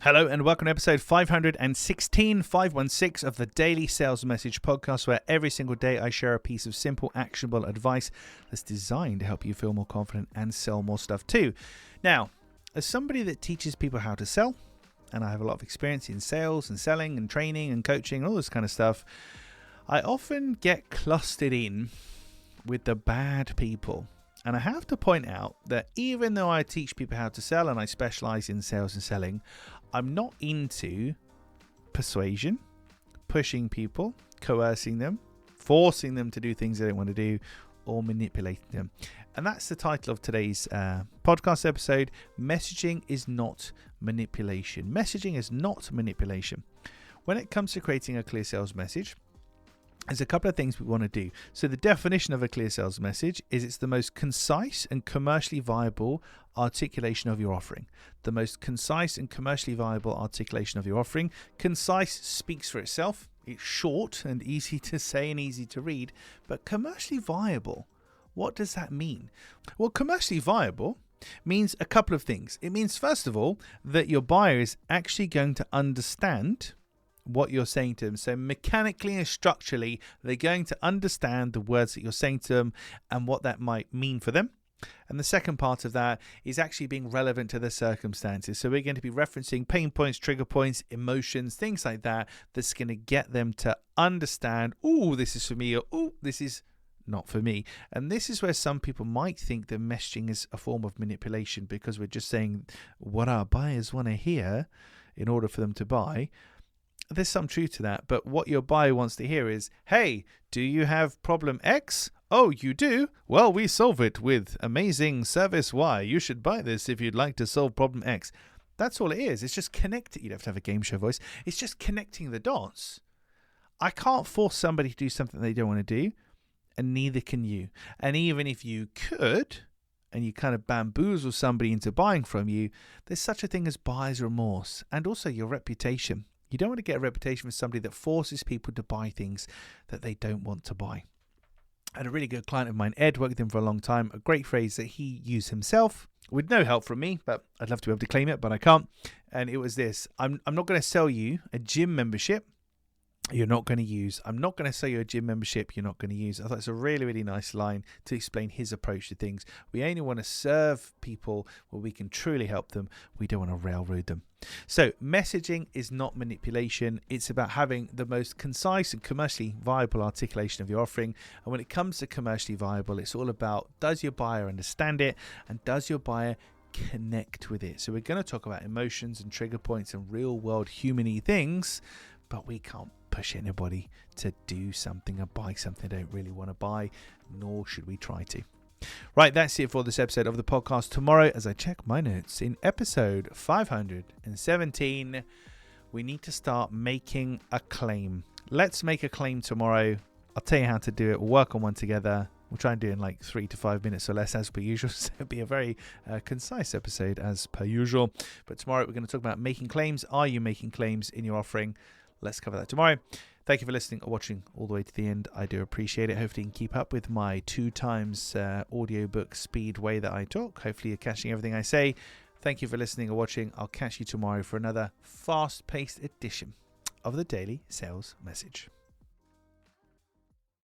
Hello and welcome to episode 516 of the Daily Sales Message podcast, where every single day I share a piece of simple, actionable advice that's designed to help you feel more confident and sell more stuff too. Now, as somebody that teaches people how to sell, and I have a lot of experience in sales and selling and training and coaching and all this kind of stuff, I often get clustered in with the bad people. And I have to point out that even though I teach people how to sell and I specialize in sales and selling, I'm not into persuasion, pushing people, coercing them, forcing them to do things they don't want to do, or manipulating them. And that's the title of today's podcast episode. Messaging is not manipulation. Messaging is not manipulation. When it comes to creating a clear sales message, there's a couple of things we want to do. So the definition of a clear sales message is it's the most concise and commercially viable articulation of your offering. The most concise and commercially viable articulation of your offering. Concise speaks for itself. It's short and easy to say and easy to read. But commercially viable, what does that mean? Well, commercially viable means a couple of things. It means, first of all, that your buyer is actually going to understand what you're saying to them. So mechanically and structurally, they're going to understand the words that you're saying to them and what that might mean for them. And the second part of that is actually being relevant to their circumstances. So we're going to be referencing pain points, trigger points, emotions, things like that, that's going to get them to understand, oh, this is for me, or oh, this is not for me. And this is where some people might think that messaging is a form of manipulation, because we're just saying what our buyers want to hear in order for them to buy. There's some truth to that, but what your buyer wants to hear is, hey, do you have problem X? Oh, you do? Well, we solve it with amazing service Y. You should buy this if you'd like to solve problem X. That's all it is. It's just connecting. You don't have to have a game show voice. It's just connecting the dots. I can't force somebody to do something they don't want to do, and neither can you. And even if you could, and you kind of bamboozle somebody into buying from you, there's such a thing as buyer's remorse, and also your reputation. You don't want to get a reputation for somebody that forces people to buy things that they don't want to buy. I had a really good client of mine, Ed, worked with him for a long time. A great phrase that he used himself with no help from me, but I'd love to be able to claim it, but I can't. And it was this: I'm not going to sell you a gym membership you're not going to use. I'm not going to sell you a gym membership you're not going to use. I thought it's a really, really nice line to explain his approach to things. We only want to serve people where we can truly help them. We don't want to railroad them. So messaging is not manipulation. It's about having the most concise and commercially viable articulation of your offering. And when it comes to commercially viable, it's all about, does your buyer understand it, and does your buyer connect with it? So we're going to talk about emotions and trigger points and real world human-y things, but we can't push anybody to do something or buy something they don't really want to buy, nor should we try to. Right, that's it for this episode of the podcast. Tomorrow, as I check my notes, in episode 517, we need to start making a claim. Let's make a claim tomorrow. I'll tell you how to do it. We'll work on one together. We'll try and do it in like 3 to 5 minutes or less, as per usual. So it'll be a very concise episode as per usual. But tomorrow we're going to talk about making claims. Are you making claims in your offering? Let's cover that tomorrow. Thank you for listening or watching all the way to the end. I do appreciate it. Hopefully you can keep up with my 2 times audiobook speed way that I talk. Hopefully you're catching everything I say. Thank you for listening or watching. I'll catch you tomorrow for another fast-paced edition of the Daily Sales Message.